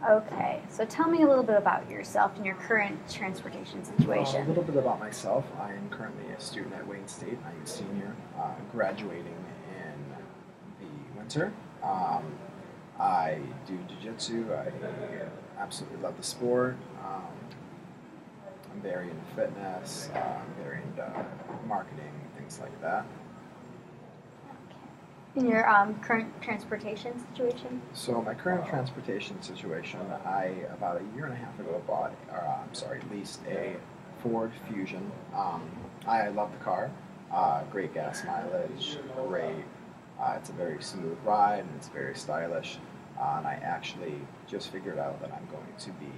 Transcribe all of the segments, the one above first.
Okay, so tell me a little bit about yourself and your current transportation A situation. little bit about myself. I am currently a student at Wayne State. I'm a senior, graduating in the winter. I do jiu-jitsu. I absolutely love the sport. I'm very into fitness. I'm very into marketing, things like that. In your current transportation situation? So my current transportation situation, I about a year and a half ago leased a Ford Fusion. I love the car. Great gas mileage, great. It's a very smooth ride and it's very stylish. And I actually just figured out that I'm going to be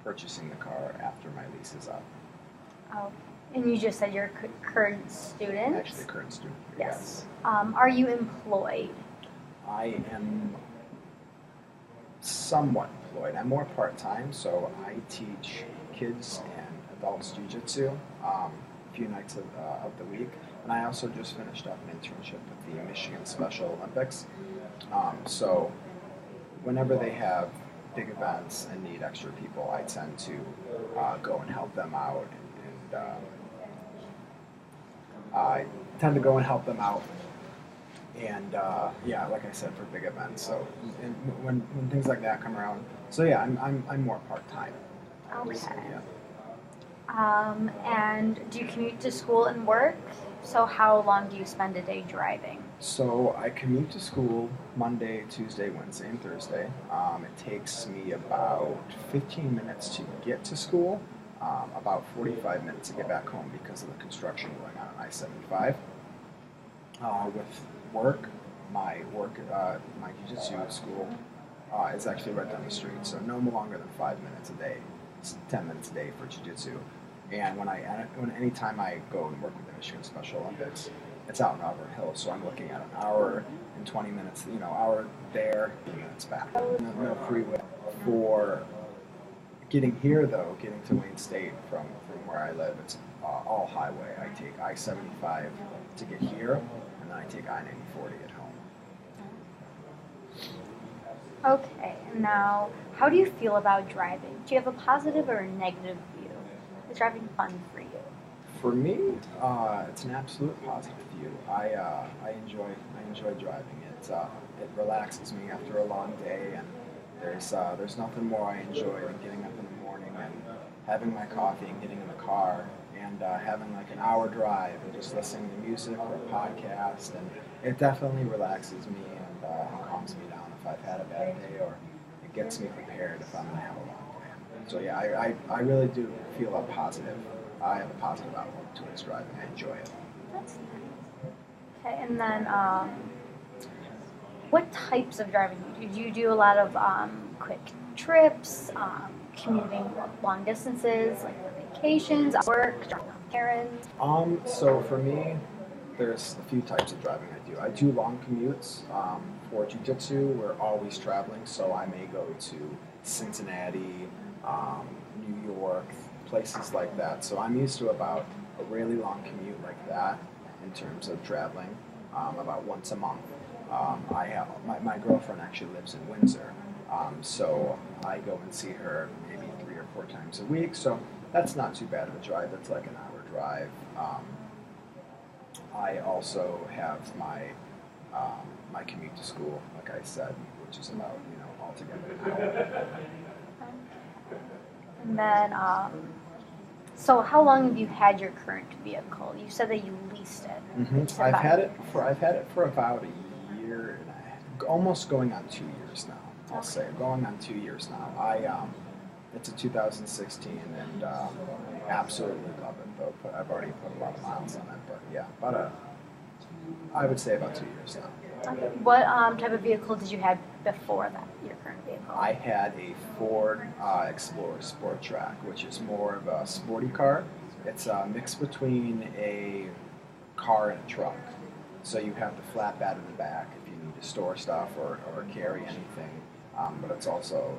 purchasing the car after my lease is up. Oh, and you just said you're a current student? Actually, a current student. Yes. Are you employed? I am somewhat employed. I'm more part-time, so I teach kids and adults jiu-jitsu a few nights of the week. And I also just finished up an internship with the Michigan Special Olympics. So whenever they have big events and need extra people, I tend to go and help them out. And I tend to go and help them out. And yeah, like I said, for big events. So and when things like that come around, so yeah, I'm more part time. Okay. So, yeah. And do you commute to school and work? So how long do you spend a day driving? So I commute to school Monday, Tuesday, Wednesday, and Thursday. It takes me about 15 minutes to get to school, about 45 minutes to get back home because of the construction going on I-75. With work, my jiu-jitsu school is actually right down the street, so no longer than 5 minutes a day. It's 10 minutes a day for jiu-jitsu. And anytime I go and work with the Michigan Special Olympics, it's out in Auburn Hills, so I'm looking at an hour and 20 minutes, hour there, 20 minutes back. No freeway. For getting here, though, getting to Wayne State from where I live, it's all highway. I take I-75 to get here, and then I take I-94 to get home. Okay, now how do you feel about driving? Do you have a positive or a negative view? Is driving fun for you? For me, it's an absolute positive view. I enjoy driving. It relaxes me after a long day, and there's nothing more I enjoy than getting up in the morning and having my coffee and getting in the car and having like an hour drive and just listening to music or a podcast, and it definitely relaxes me and calms me down if I've had a bad day, or it gets me prepared if I'm going to have a long day. So yeah, I really do feel I have a positive outlook towards driving. I enjoy it. That's nice. Okay, and then what types of driving do you do? Do you do a lot of quick trips, commuting long distances, like vacations, work, errands? So for me, there's a few types of driving I do. I do long commutes. For jiu-jitsu, we're always traveling, so I may go to Cincinnati, New York, places like that. So I'm used to about a really long commute like that in terms of traveling, about once a month. I have my girlfriend actually lives in Windsor, so I go and see her maybe 3 or 4 times a week. So that's not too bad of a drive. That's like an hour drive. I also have my commute to school, like I said, which is about altogether an hour. And then, so how long have you had your current vehicle? You said that you leased it. Mm-hmm. I've had it for about a year and a half, almost going on 2 years now. I'll say going on 2 years now. It's a 2016, and absolutely love it. Though I've already put a lot of miles on it, but yeah, I would say about 2 years now. Okay. What type of vehicle did you have before that? Your current vehicle? I had a Ford Explorer Sport Track, which is more of a sporty car. It's a mix between a car and a truck. So you have the flatbed in the back if you need to store stuff or carry anything, but it's also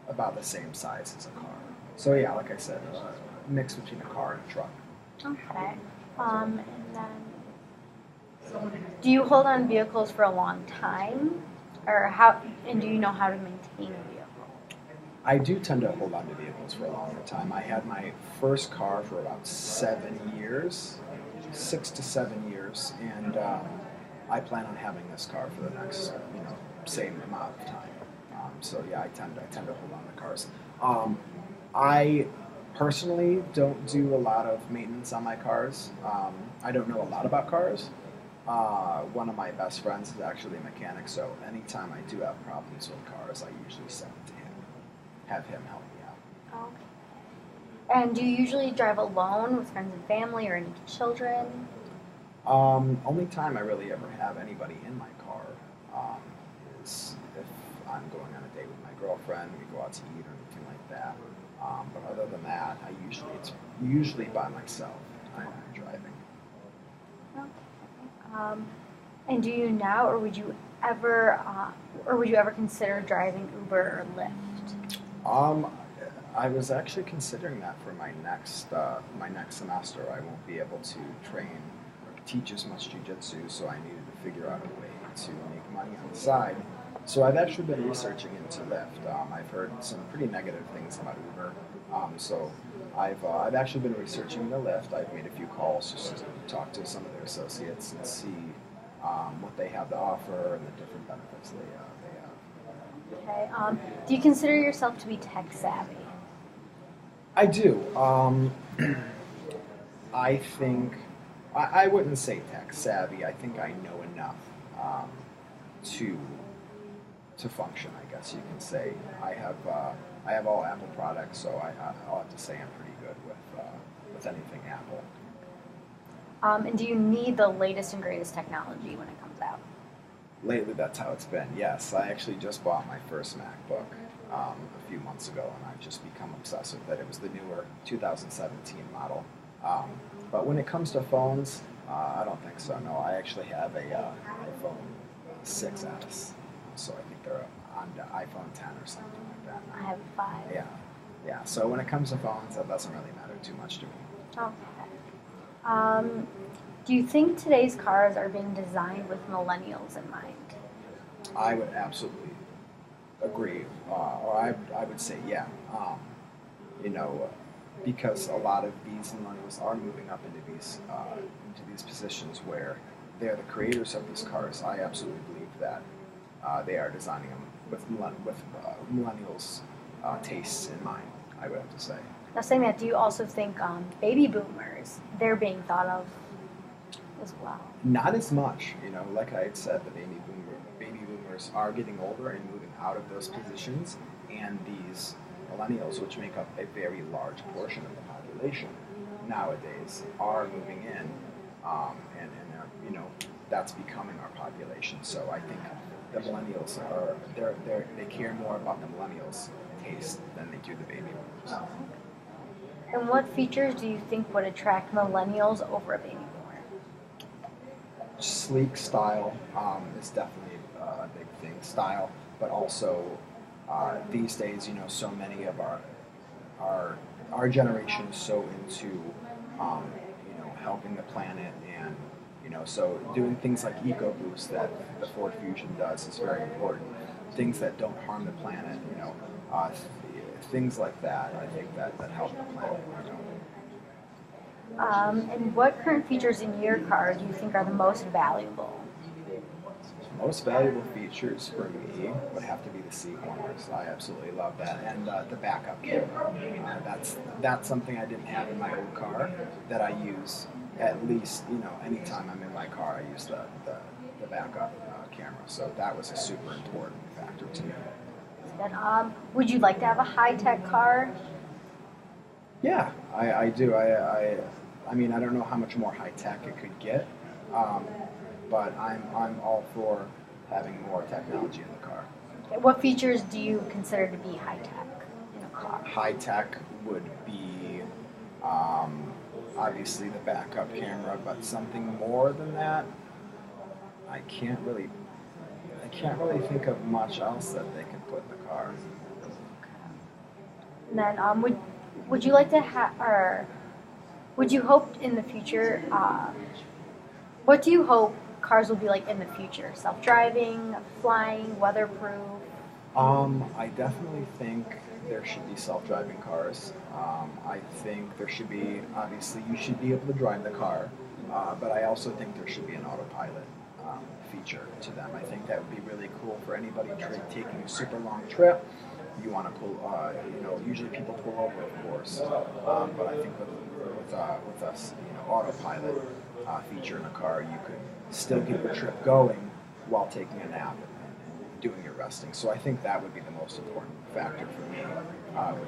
about the same size as a car. So yeah, like I said, a mix between a car and a truck. Okay. And then, do you hold on vehicles for a long time, or how? And do you know how to maintain a vehicle? I do tend to hold on to vehicles for a longer time. I had my first car for about 7 years, 6 to 7 years, and I plan on having this car for the next, same amount of time. So yeah, I tend to hold on to cars. I personally don't do a lot of maintenance on my cars. I don't know a lot about cars. One of my best friends is actually a mechanic, so anytime I do have problems with cars, I usually send it to him, have him help me out. Okay. And do you usually drive alone with friends and family or any children? Only time I really ever have anybody in my car is if I'm going on a date with my girlfriend, we go out to eat or anything like that. But other than that, it's usually by myself. I'm driving. Okay. And do you now, or would you ever consider driving Uber or Lyft? I was actually considering that for my next semester. I won't be able to train or teach as much jujitsu, so I needed to figure out a way to make money on the side. So I've actually been researching into Lyft. I've heard some pretty negative things about Uber. So I've actually been researching into Lyft. I've made a few calls just to talk to some of their associates and see what they have to offer and the different benefits they have. Okay. Do you consider yourself to be tech savvy? I do. I think I wouldn't say tech savvy. I think I know enough to function. I guess you can say I have all Apple products, so I'll have to say I'm pretty good with anything Apple. And do you need the latest and greatest technology when it comes out? Lately, that's how it's been. Yes, I actually just bought my first MacBook a few months ago, and I've just become obsessed with it. It was the newer 2017 model. But when it comes to phones, I don't think so. No, I actually have a iPhone 6S, so I think they're on the iPhone 10 or something like that. I have 5. Yeah. So when it comes to phones, that doesn't really matter too much to me. Okay. Do you think today's cars are being designed with millennials in mind? I would absolutely agree, or I would say yeah. Because a lot of these millennials are moving up into these positions where they're the creators of these cars. I absolutely believe that they are designing them with millennials' tastes in mind. I would have to say. Now, saying that, do you also think baby boomers, they're being thought of as well? Not as much. Like I had said, the baby boomers are getting older and moving out of those positions, and these millennials, which make up a very large portion of the population nowadays, are moving in, and that's becoming our population. So I think the millennials they care more about the millennials' taste than they do the baby boomers. And what features do you think would attract millennials over a baby boomer? Sleek style is definitely a big thing. Style, but also these days, so many of our generation is so into helping the planet, and so doing things like EcoBoost that the Ford Fusion does is very important. Things that don't harm the planet, things like that. I think that help the planet. And what current features in your car do you think are the most valuable? Most valuable features for me would have to be the seat warmers. I absolutely love that, and the backup camera. That's something I didn't have in my old car that I use at least. Anytime I'm in my car, I use the backup camera. So that was a super important factor to me. Then, would you like to have a high-tech car? Yeah, I do. I mean, I don't know how much more high-tech it could get, but I'm all for having more technology in the car. What features do you consider to be high-tech in a car? High-tech would be obviously the backup camera, but something more than that, I can't really think of much else that they can put in the car. And then, would you like to have, or would you hope in the future? What do you hope cars will be like in the future? Self-driving, flying, weatherproof? I definitely think there should be self-driving cars. I think there should be, obviously, you should be able to drive the car, but I also think there should be an autopilot feature to them. I think that would be really cool for anybody taking a super long trip. You want to pull, usually people pull over, of course, but I think with us, autopilot feature in a car, you could still get your trip going while taking a nap and doing your resting. So I think that would be the most important factor for me,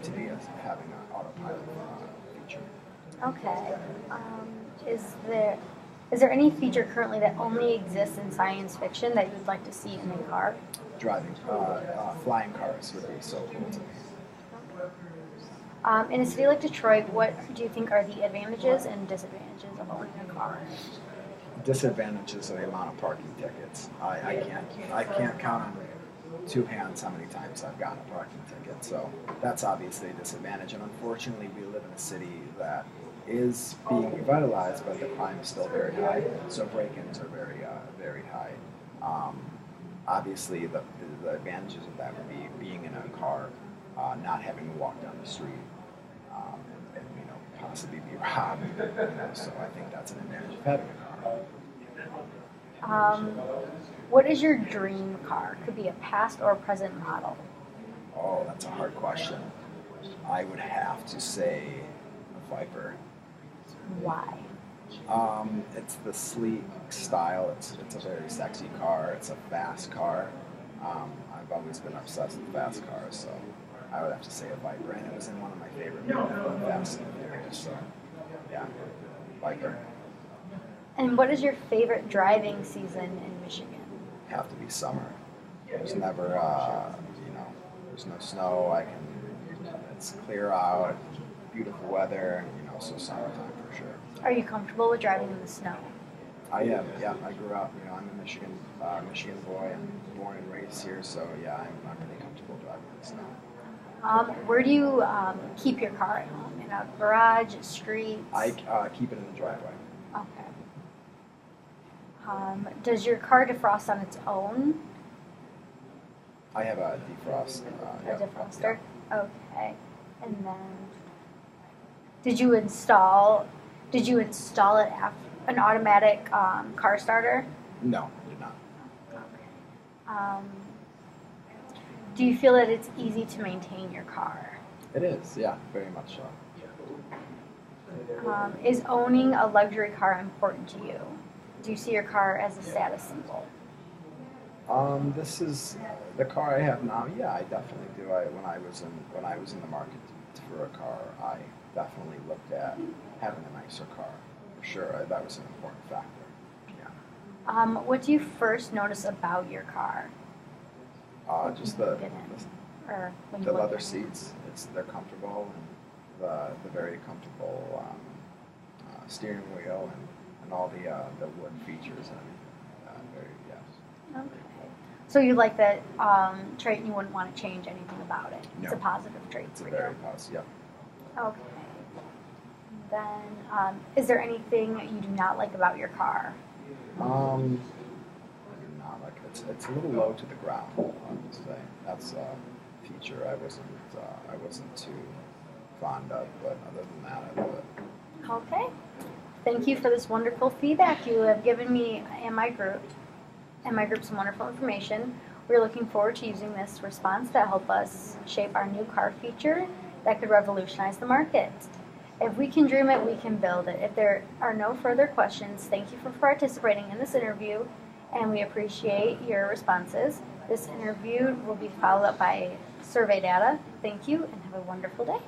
to be having an autopilot feature. Okay. Is there any feature currently that only exists in science fiction that you'd like to see in a car? Driving, flying cars would be so cool to me. In a city like Detroit, what do you think are the advantages and disadvantages of owning a car? Disadvantages are the amount of parking tickets. I can't count on two hands how many times I've gotten a parking ticket. So that's obviously a disadvantage. And unfortunately, we live in a city that is being revitalized, but the crime is still very high. So break-ins are very high. Obviously, the advantages of that would be being in a car, not having to walk down the street, and possibly be robbed. So I think that's an advantage of having a car. What is your dream car? Could be a past or present model. Oh, that's a hard question. I would have to say a Viper. Why? It's the sleek style. It's a very sexy car. It's a fast car. I've always been obsessed with fast cars, so I would have to say a Viper. And it was in one of my favorite movies, Fast and Furious. So yeah, Viper. And what is your favorite driving season in Michigan? Have to be summer. There's never, there's no snow. It's clear out, beautiful weather. So summertime for sure. Are you comfortable with driving in the snow? I am. Yeah, I grew up. I'm a Michigan boy. I'm born and raised here, so yeah, I'm pretty comfortable driving in the snow. Where do you keep your car at home? In a garage, streets? I keep it in the driveway. Okay. Does your car defrost on its own? I have a defrost. A defroster? Yeah. Okay. And then, did you install it after an automatic car starter? No, I did not. Okay. Do you feel that it's easy to maintain your car? It is, yeah, very much so. Is owning a luxury car important to you? Do you see your car as a status symbol? This is the car I have now. Yeah, I definitely do. When I was in the market for a car, I definitely looked at having a nicer car. For sure, that was an important factor. Yeah. What do you first notice about your car? Just the leather seats. seats. They're comfortable, and the very comfortable steering wheel, and all the wood features and everything. Yes. Okay. So you like that trait, and you wouldn't want to change anything about it. No. It's a positive trait It's for a you. very positive. Yeah. Okay. Then, is there anything you do not like about your car? Not like it's a little low to the ground. I would say that's a feature I wasn't too fond of, but other than that, I love it. Okay. Thank you for this wonderful feedback. You have given me and my group some wonderful information. We're looking forward to using this response to help us shape our new car feature that could revolutionize the market. If we can dream it, we can build it. If there are no further questions, thank you for participating in this interview, and we appreciate your responses. This interview will be followed up by survey data. Thank you, and have a wonderful day.